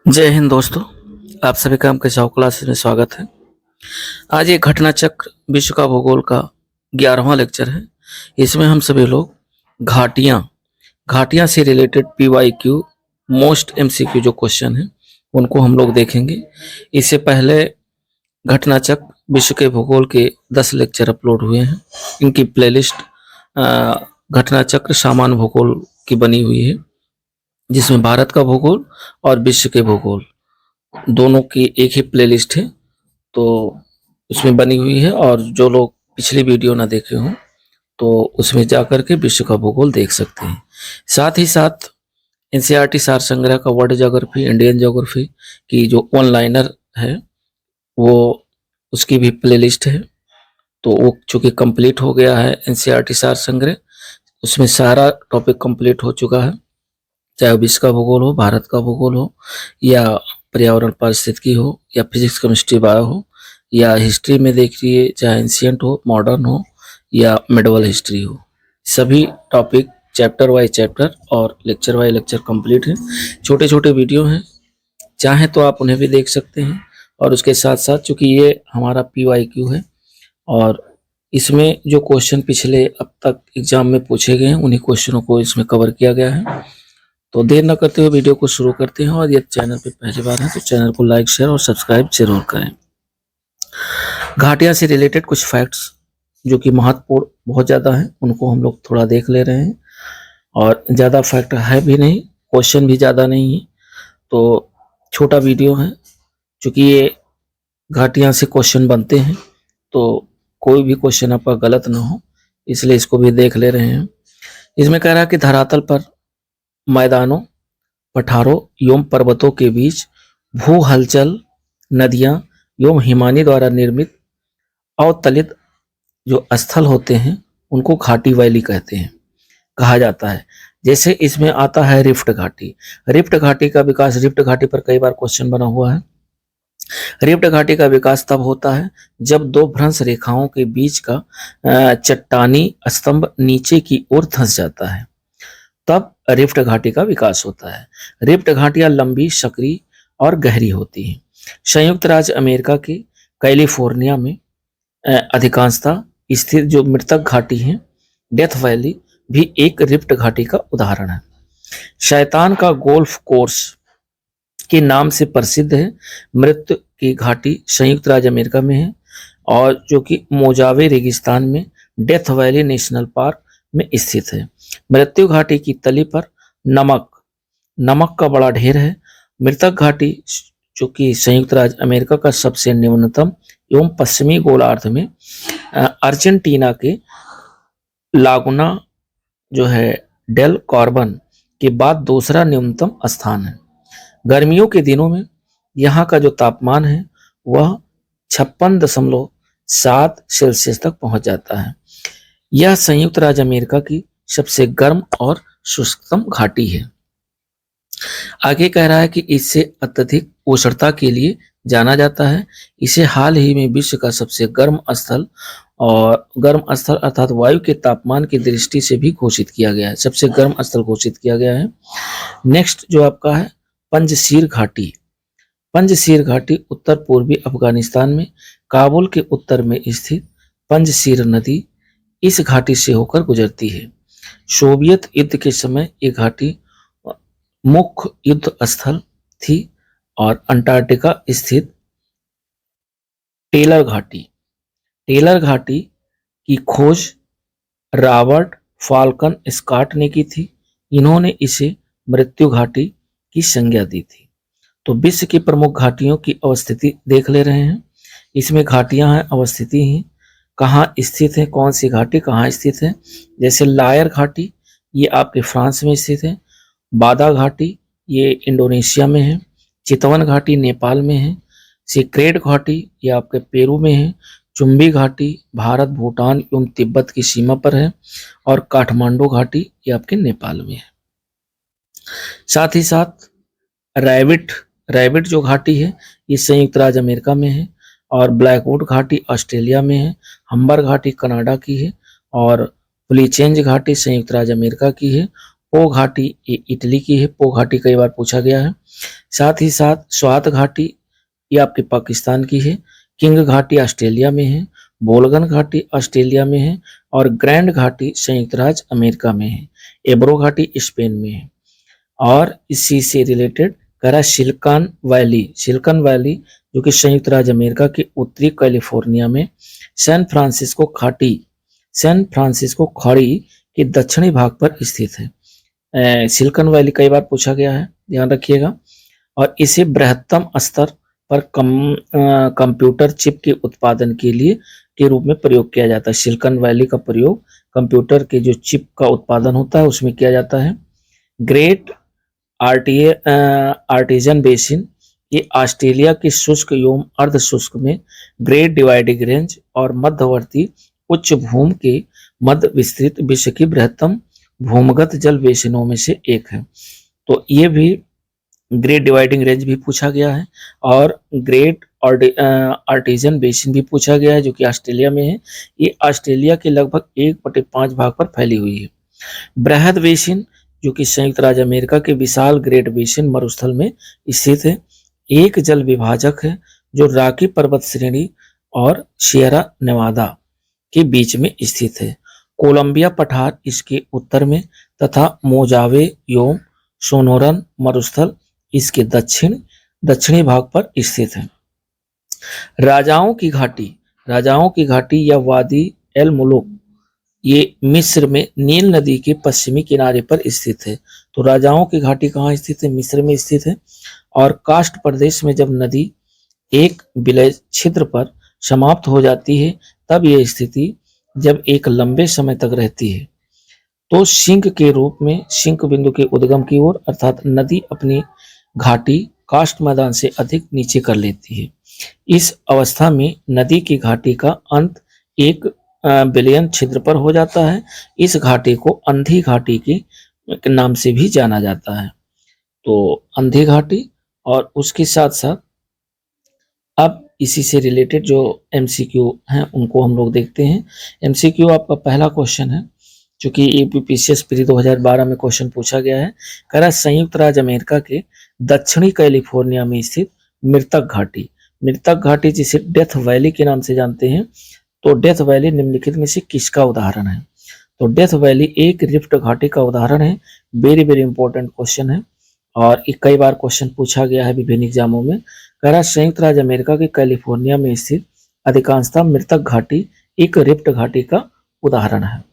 जय हिंद दोस्तों, आप सभी का आपके शौक क्लासेस में स्वागत है। आज ये घटना चक्र विश्व का भूगोल का 11वां लेक्चर है। इसमें हम सभी लोग घाटियां से रिलेटेड PYQ मोस्ट MCQ जो क्वेश्चन है उनको हम लोग देखेंगे। इससे पहले घटना चक्र विश्व के भूगोल के 10 लेक्चर अपलोड हुए हैं। इनकी प्लेलिस्ट घटना चक्र सामान्य भूगोल की बनी हुई है, जिसमें भारत का भूगोल और विश्व के भूगोल दोनों की एक ही प्लेलिस्ट है, तो उसमें बनी हुई है। और जो लोग पिछली वीडियो ना देखे हों तो उसमें जाकर के विश्व का भूगोल देख सकते हैं। साथ ही साथ NCERT सार संग्रह का वर्ल्ड ज्योग्राफी, इंडियन ज्योग्राफी की जो ऑनलाइनर है वो उसकी भी प्लेलिस्ट है। तो वो चूँकि कंप्लीट हो गया है NCERT सार संग्रह, उसमें सारा टॉपिक कंप्लीट हो चुका है, चाहे विश्व का भूगोल हो, भारत का भूगोल हो, या पर्यावरण पारिस्थितिकी हो, या फिजिक्स केमिस्ट्री बायो हो, या हिस्ट्री में देखिए चाहे एंशियंट हो, मॉडर्न हो, या मिडवल हिस्ट्री हो। सभी टॉपिक चैप्टर वाइज चैप्टर और लेक्चर वाइज लेक्चर कंप्लीट हैं। छोटे छोटे वीडियो हैं, चाहे तो आप उन्हें भी देख सकते हैं। और उसके साथ साथ चूँकि ये हमारा PYQ है और इसमें जो क्वेश्चन पिछले अब तक एग्जाम में पूछे गए हैं उन्हीं क्वेश्चनों को इसमें कवर किया गया है। तो देर न करते हुए वीडियो को शुरू करते हैं। और यदि चैनल पे पहली बार है तो चैनल को लाइक, शेयर और सब्सक्राइब जरूर करें। घाटियां से रिलेटेड कुछ फैक्ट्स जो कि महत्वपूर्ण बहुत ज़्यादा हैं उनको हम लोग थोड़ा देख ले रहे हैं। और ज़्यादा फैक्ट है भी नहीं, क्वेश्चन भी ज़्यादा नहीं है, तो छोटा वीडियो है। चूँकि ये घाटियां से क्वेश्चन बनते हैं तो कोई भी क्वेश्चन आपका गलत ना हो, इसलिए इसको भी देख ले रहे हैं। इसमें कह रहा है कि धरातल पर मैदानों, पठारों एवं पर्वतों के बीच भू हलचल, नदियां एवं हिमानी द्वारा निर्मित अवतलित जो स्थल होते हैं उनको घाटी वैली कहते हैं, कहा जाता है। जैसे इसमें आता है रिफ्ट घाटी। रिफ्ट घाटी का विकास, रिफ्ट घाटी पर कई बार क्वेश्चन बना हुआ है। रिफ्ट घाटी का विकास तब होता है जब दो भ्रंश रेखाओं के बीच का चट्टानी स्तंभ नीचे की ओर धंस जाता है, तब रिफ्ट घाटी का विकास होता है। रिफ्ट घाटियां लंबी, सक्रिय और गहरी होती हैं। संयुक्त राज्य अमेरिका के कैलिफोर्निया में अधिकांशतः स्थित जो मृतक घाटी है, डेथ वैली, भी एक रिफ्ट घाटी का उदाहरण है। शैतान का गोल्फ कोर्स के नाम से प्रसिद्ध है। मृत्यु की घाटी संयुक्त राज्य अमेरिका में है और जो कि मोजावे रेगिस्तान में डेथ वैली नेशनल पार्क में स्थित है। मृत्यु घाटी की तली पर नमक का बड़ा ढेर है। मृतक घाटी जो कि संयुक्त राज्य अमेरिका का सबसे न्यूनतम एवं पश्चिमी गोलार्ध में अर्जेंटीना के लागुना जो है डेल कार्बन के बाद दूसरा न्यूनतम स्थान है। गर्मियों के दिनों में यहाँ का जो तापमान है वह 56.7 सेल्सियस तक पहुंच जाता है। यह संयुक्त राज्य अमेरिका की सबसे गर्म और शुष्कतम घाटी है। आगे कह रहा है कि इससे अत्यधिक उष्णता के लिए जाना जाता है। इसे हाल ही में विश्व का सबसे गर्म स्थल अर्थात वायु के तापमान की दृष्टि से भी घोषित किया गया है, सबसे गर्म स्थल घोषित किया गया है। नेक्स्ट जो आपका है पंजशीर घाटी। पंजशीर घाटी उत्तर पूर्वी अफगानिस्तान में काबुल के उत्तर में स्थित पंजशीर नदी इस घाटी से होकर गुजरती है। सोवियत युद्ध के समय ये घाटी मुख्य युद्ध स्थल थी। और अंटार्कटिका स्थित टेलर घाटी की खोज रॉबर्ट फाल्कन स्कॉट ने की थी। इन्होंने इसे मृत्यु घाटी की संज्ञा दी थी। तो विश्व की प्रमुख घाटियों की अवस्थिति देख ले रहे हैं। इसमें घाटियां हैं, अवस्थिति हैं, कहाँ स्थित है, कौन सी घाटी कहाँ स्थित है। जैसे लायर घाटी ये आपके फ्रांस में स्थित है। बादा घाटी ये इंडोनेशिया में है। चितवन घाटी नेपाल में है। सिक्रेट घाटी ये आपके पेरू में है। चुंबी घाटी भारत, भूटान एवं तिब्बत की सीमा पर है। और काठमांडू घाटी ये आपके नेपाल में है। साथ ही साथ रैबिट जो घाटी है ये संयुक्त राज्य अमेरिका में है। और ब्लैकवुड घाटी ऑस्ट्रेलिया में है। हम्बर घाटी कनाडा की है। और प्लीचेंज घाटी संयुक्त राज्य अमेरिका की है। पो घाटी ये इटली की है। पो घाटी कई बार पूछा गया है। साथ ही साथ स्वात घाटी ये आपके पाकिस्तान की है, किंग घाटी ऑस्ट्रेलिया में है, बोलगन घाटी ऑस्ट्रेलिया में है और ग्रैंड घाटी संयुक्त राज्य अमेरिका में है, एब्रो घाटी स्पेन में है। और इसी से रिलेटेड कह रहा है सिलिकॉन वैली जो कि संयुक्त राज्य अमेरिका के उत्तरी कैलिफोर्निया में सैन फ्रांसिस्को खाड़ी के दक्षिणी भाग पर स्थित है। सिलिकॉन वैली कई बार पूछा गया है, ध्यान रखिएगा। और इसे बृहत्तम स्तर पर कंप्यूटर चिप के उत्पादन के रूप में प्रयोग किया जाता है। सिलिकॉन वैली का प्रयोग कंप्यूटर के जो चिप का उत्पादन होता है उसमें किया जाता है। ग्रेट आर्टिजन बेसिन ये ऑस्ट्रेलिया के शुष्क एवं अर्ध शुष्क में ग्रेट डिवाइडिंग रेंज और मध्यवर्ती उच्च भूमि के मध्य विस्तृत विश्व की बृहत्तम भूमिगत जल बेसिनों में से एक है। तो ये भी ग्रेट डिवाइडिंग रेंज भी पूछा गया है और ग्रेट आर्टिजन बेसिन भी पूछा गया है जो कि ऑस्ट्रेलिया में है। ये ऑस्ट्रेलिया के लगभग 1/5 भाग पर फैली हुई है। बृहद बेसिन जो कि संयुक्त राज्य अमेरिका के विशाल ग्रेट बेसिन मरुस्थल में स्थित है। एक जल विभाजक है जो रॉकी पर्वत श्रेणी और सियरा नेवादा के बीच में स्थित है। कोलंबिया पठार इसके उत्तर में तथा मोजावे एवं सोनोरन मरुस्थल इसके दक्षिणी भाग पर स्थित है। राजाओं की घाटी या वादी एल मुलुक ये मिस्र में नील नदी के पश्चिमी किनारे पर स्थित है। तो राजाओं की घाटी कहाँ स्थित है? मिस्र में स्थित है। और कास्ट प्रदेश में जब नदी एक विलय छिद्र पर समाप्त हो जाती है तब यह स्थिति जब एक लंबे समय तक रहती है तो सिंक के रूप में सिंक बिंदु के उद्गम की ओर अर्थात नदी अपनी घाटी कास्ट मैदान से अधिक नीचे कर लेती है। इस अवस्था में नदी की घाटी का अंत एक विलयन छिद्र पर हो जाता है। इस घाटी को अंधी घाटी के नाम से भी जाना जाता है। तो अंधी घाटी और उसके साथ साथ अब इसी से रिलेटेड जो एमसीक्यू हैं उनको हम लोग देखते हैं। एमसीक्यू आपका पहला क्वेश्चन है जो कि यूपीपीसीएस प्री 2012 में क्वेश्चन पूछा गया है। कह रहा है संयुक्त राज्य अमेरिका के दक्षिणी कैलिफोर्निया में स्थित मृतक घाटी जिसे डेथ वैली के नाम से जानते हैं। तो डेथ वैली निम्नलिखित में से किसका उदाहरण है? तो डेथ वैली एक रिफ्ट घाटी का उदाहरण है। वेरी वेरी इंपॉर्टेंट क्वेश्चन है और कई बार क्वेश्चन पूछा गया है विभिन्न एग्जामों में। कह रहा संयुक्त राज्य अमेरिका के कैलिफोर्निया में स्थित अधिकांशतः मृतक घाटी एक रिफ्ट घाटी का उदाहरण है।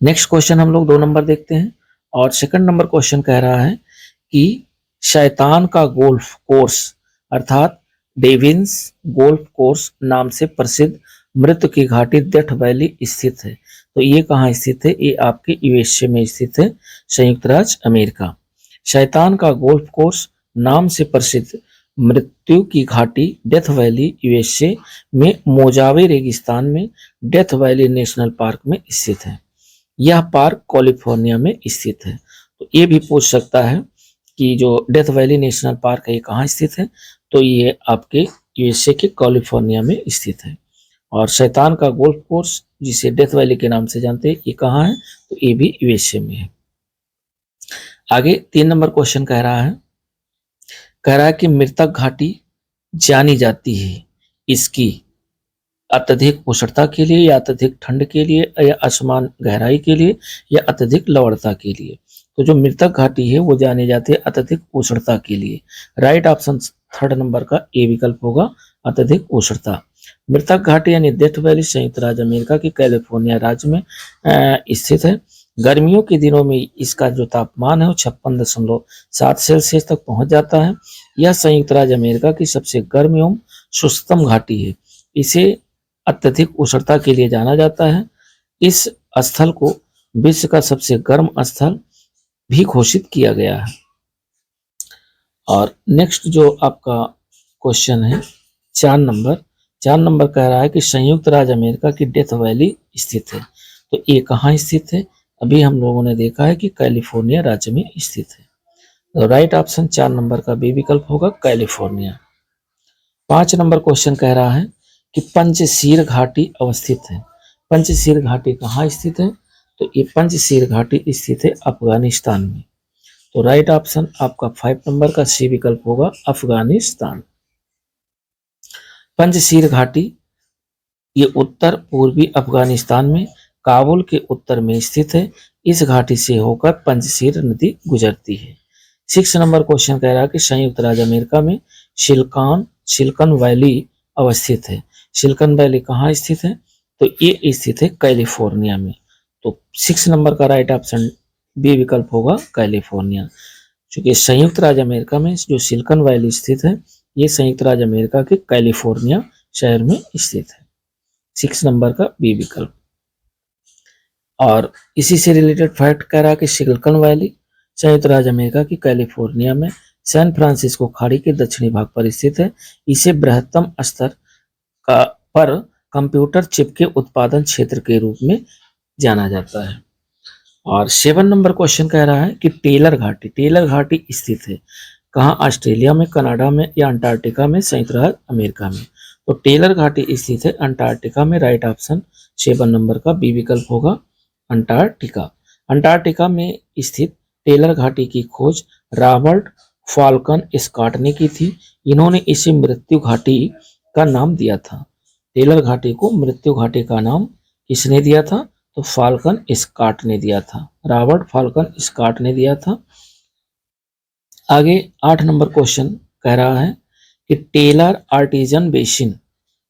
नेक्स्ट क्वेश्चन हम लोग 2 नंबर देखते हैं और सेकंड नंबर क्वेश्चन कह रहा है कि शैतान का गोल्फ कोर्स अर्थात डेविन्स गोल्फ कोर्स नाम से प्रसिद्ध मृत्यु की घाटी डेथ वैली स्थित है। तो ये कहाँ स्थित है? ये आपके यूएसए में स्थित है, संयुक्त राज्य अमेरिका। शैतान का गोल्फ कोर्स नाम से प्रसिद्ध मृत्यु की घाटी डेथ वैली यूएसए में मोजावे रेगिस्तान में डेथ वैली नेशनल पार्क में स्थित है। यह पार्क कैलिफोर्निया में स्थित है। तो ये भी पूछ सकता है कि जो डेथ वैली नेशनल पार्क है ये कहाँ स्थित है? तो ये आपके यूएसए के कैलिफोर्निया में स्थित है। और शैतान का गोल्फ कोर्स जिसे डेथ वैली के नाम से जानते हैं ये कहाँ है? तो ये भी यूएसए में है। आगे 3 नंबर क्वेश्चन कह रहा है कि मृतक घाटी जानी जाती है इसकी अत्यधिक उष्णता के लिए या अत्यधिक ठंड के लिए या असमान गहराई के लिए या अत्यधिक लवणता के लिए। तो जो मृतक घाटी है वो जानी जाती है अत्यधिक उष्णता के लिए। राइट ऑप्शन 3rd नंबर का ए विकल्प होगा, अत्यधिक उष्णता। मृतक घाटी यानी डेथ वैली संयुक्त राज्य अमेरिका के कैलिफोर्निया राज्य में स्थित है। गर्मियों के दिनों में इसका जो तापमान है वो 56.7 सेल्सियस तक पहुंच जाता है। यह संयुक्त राज्य अमेरिका की सबसे गर्म एवं शुष्कतम घाटी है। इसे अत्यधिक उष्णता के लिए जाना जाता है। इस स्थल को विश्व का सबसे गर्म स्थल भी घोषित किया गया है। और नेक्स्ट जो आपका क्वेश्चन है 4 नंबर कह रहा है कि संयुक्त राज्य अमेरिका की डेथ वैली स्थित है। तो ये कहाँ स्थित है? अभी हम लोगों ने देखा है कि कैलिफोर्निया राज्य में स्थित है। तो राइट ऑप्शन 4 नंबर का बी विकल्प होगा, कैलिफोर्निया। 5 नंबर क्वेश्चन कह रहा है कि पंचशील घाटी अवस्थित है। पंचशील घाटी कहाँ स्थित है? तो ये पंचशील घाटी स्थित है अफगानिस्तान में। तो राइट ऑप्शन आपका 5 नंबर का सी विकल्प होगा अफगानिस्तान। पंजशीर घाटी ये उत्तर पूर्वी अफगानिस्तान में काबुल के उत्तर में स्थित है। इस घाटी से होकर पंजशीर नदी गुजरती है। 6 नंबर क्वेश्चन कह रहा है कि संयुक्त राज्य अमेरिका में सिलिकॉन वैली अवस्थित है। सिलिकॉन वैली कहाँ स्थित है? तो ये स्थित है कैलिफोर्निया में। तो 6 नंबर का राइट ऑप्शन बी विकल्प होगा कैलिफोर्निया। चूंकि संयुक्त राज्य अमेरिका में जो सिलिकॉन वैली स्थित है, ये संयुक्त राज्य अमेरिका के कैलिफोर्निया शहर में स्थित है। 6 नंबर का बी विकल्प। और इसी से रिलेटेड फैक्ट कह रहा है कि सिलिकॉन वैली संयुक्त राज्य अमेरिका की कैलिफोर्निया में सैन फ्रांसिस्को खाड़ी के दक्षिणी भाग पर स्थित है। इसे बृहत्तम स्तर का पर कंप्यूटर चिप के उत्पादन क्षेत्र के रूप में जाना जाता है। और 7 नंबर क्वेश्चन कह रहा है कि टेलर घाटी स्थित है कहाँ? ऑस्ट्रेलिया में, कनाडा में या अंटार्कटिका में? संयुक्त राज्य अमेरिका में। तो टेलर घाटी स्थित है अंटार्कटिका में। राइट ऑप्शन 7 नंबर का बी विकल्प होगा अंटार्कटिका। अंटार्कटिका में स्थित टेलर घाटी की खोज रॉबर्ट फाल्कन स्कॉट ने की थी। इन्होंने इसे मृत्यु घाटी का नाम दिया था। टेलर घाटी को मृत्यु घाटी का नाम किसने दिया था? तो फाल्कन स्कॉट ने दिया था, रॉबर्ट फाल्कन स्कॉट ने दिया था। आगे 8 नंबर क्वेश्चन कह रहा है कि टेलर आर्टिजन बेसिन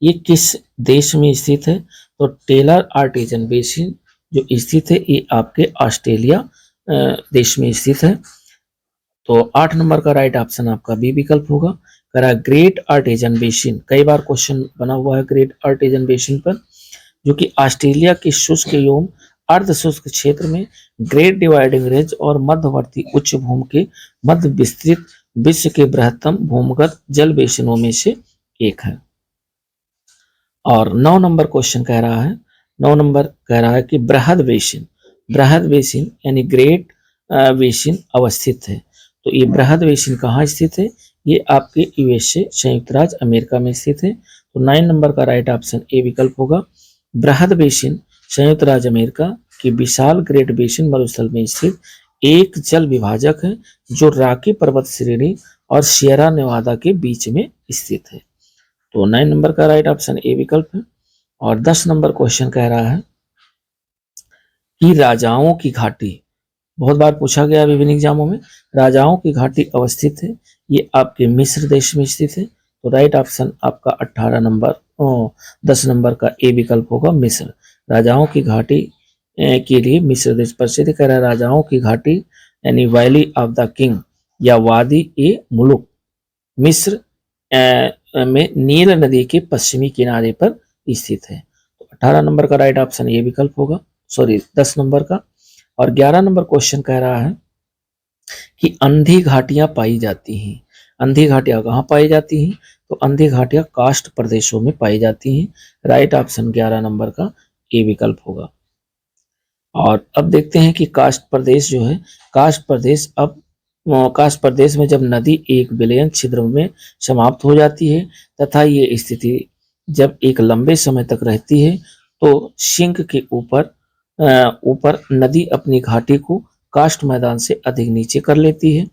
ये किस देश में स्थित है? तो टेलर आर्टिजन बेसिन जो स्थित है ये आपके ऑस्ट्रेलिया देश में स्थित है। तो 8 नंबर का राइट ऑप्शन आपका बी विकल्प होगा। कह रहा है ग्रेट आर्टिजन बेसिन, कई बार क्वेश्चन बना हुआ है ग्रेट आर्टिजन बेसिन पर, जो कि ऑस्ट्रेलिया के शुष्क एवं अर्ध शुष्क क्षेत्र में ग्रेट डिवाइडिंग रेंज और मध्यवर्ती उच्च भूमि के मध्य विस्तृत विश्व के बृहत्तम भूमिगत जल बेसिनों में से एक है। और 9 नंबर क्वेश्चन कह रहा है, 9 नंबर कह रहा है कि बृहद बेसिन यानी ग्रेट बेसिन अवस्थित है। तो ये बृहद बेसिन कहाँ स्थित है? ये आपके यूएसए संयुक्त राज्य अमेरिका में स्थित है। तो 9 नंबर का राइट ऑप्शन ए विकल्प होगा। बृहद बेसिन संयुक्त राज्य अमेरिका की विशाल ग्रेट बेसिन मरुस्थल में स्थित एक जल विभाजक है जो रॉकी पर्वत श्रेणी और सियरा नेवादा के बीच में स्थित है। तो 9 नंबर का राइट ऑप्शन ए विकल्प है। और 10 नंबर क्वेश्चन कह रहा है कि राजाओं की घाटी, बहुत बार पूछा गया विभिन्न एग्जामों में, राजाओं की घाटी अवस्थित है, ये आपके मिस्र देश में स्थित है। तो राइट ऑप्शन आपका 10 नंबर का ए विकल्प होगा मिस्र। राजाओं की घाटी के लिए मिस्र देश प्रसिद्ध। कह रहा है राजाओं की घाटी यानी वैली ऑफ द किंग या वादी ए मुलुक मिस्र में नील नदी के पश्चिमी किनारे पर स्थित है। तो 18 नंबर का राइट ऑप्शन ये विकल्प होगा, 10 नंबर का। और 11 नंबर क्वेश्चन कह रहा है कि अंधी घाटियां पाई जाती हैं। अंधी घाटियां कहाँ पाई जाती हैं? तो अंधी घाटियां कास्ट प्रदेशों में पाई जाती हैं। राइट ऑप्शन 11 नंबर का ए विकल्प होगा। और अब देखते हैं कि कास्ट प्रदेश जो है, कास्ट प्रदेश में जब नदी एक विलयन छिद्र में समाप्त हो जाती है तथा ये स्थिति जब एक लंबे समय तक रहती है तो सिंक के ऊपर नदी अपनी घाटी को कास्ट मैदान से अधिक नीचे कर लेती है।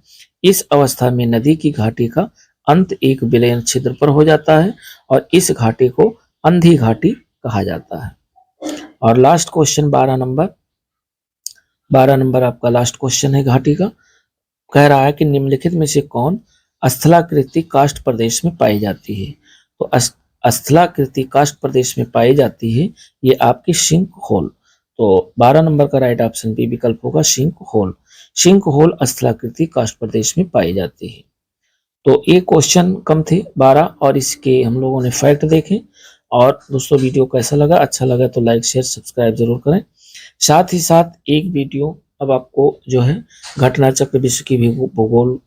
इस अवस्था में नदी की घाटी का अंत एक विलयन छिद्र पर हो जाता है और इस घाटी को अंधी घाटी कहा जाता है। और लास्ट क्वेश्चन 12 नंबर आपका लास्ट क्वेश्चन है घाटी का। कह रहा है कि निम्नलिखित में से कौन स्थलाकृति कास्ट प्रदेश में पाई जाती है? तो स्थलाकृति कास्ट प्रदेश में पाई जाती है ये आपकी सिंक होल। तो 12 नंबर का राइट ऑप्शन बी विकल्प होगा सिंक होल। सिंक होल स्थलाकृति कास्ट प्रदेश में पाई जाती है। तो ये क्वेश्चन कम थे 12 और इसके हम लोगों ने फैक्ट देखे। और दोस्तों वीडियो कैसा लगा? अच्छा लगा तो लाइक शेयर सब्सक्राइब जरूर करें। साथ ही साथ एक वीडियो अब आपको जो है घटना चक्र विश्व की भूगोल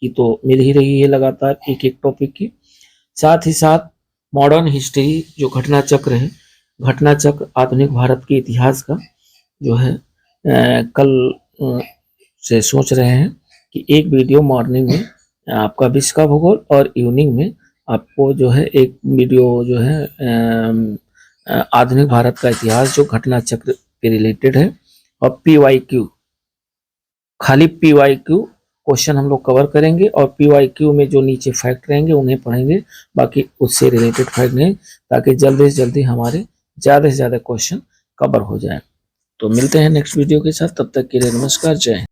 की तो मिल ही रही है लगातार एक एक टॉपिक की। साथ ही साथ मॉडर्न हिस्ट्री जो घटना चक्र है, घटना चक्र आधुनिक भारत के इतिहास का जो है कल से सोच रहे हैं कि एक वीडियो मॉर्निंग में आपका विश्व का भूगोल और इवनिंग में आपको जो है एक वीडियो जो है आधुनिक भारत का इतिहास जो घटना चक्र के रिलेटेड है। और PYQ खाली PYQ क्वेश्चन हम लोग कवर करेंगे और PYQ में जो नीचे फैक्ट रहेंगे उन्हें पढ़ेंगे, बाकी उससे रिलेटेड फैक्ट नहीं, ताकि जल्दी से जल्दी हमारे ज़्यादा से ज़्यादा क्वेश्चन कवर हो जाए। तो मिलते हैं नेक्स्ट वीडियो के साथ, तब तक के लिए नमस्कार, जय हिंद।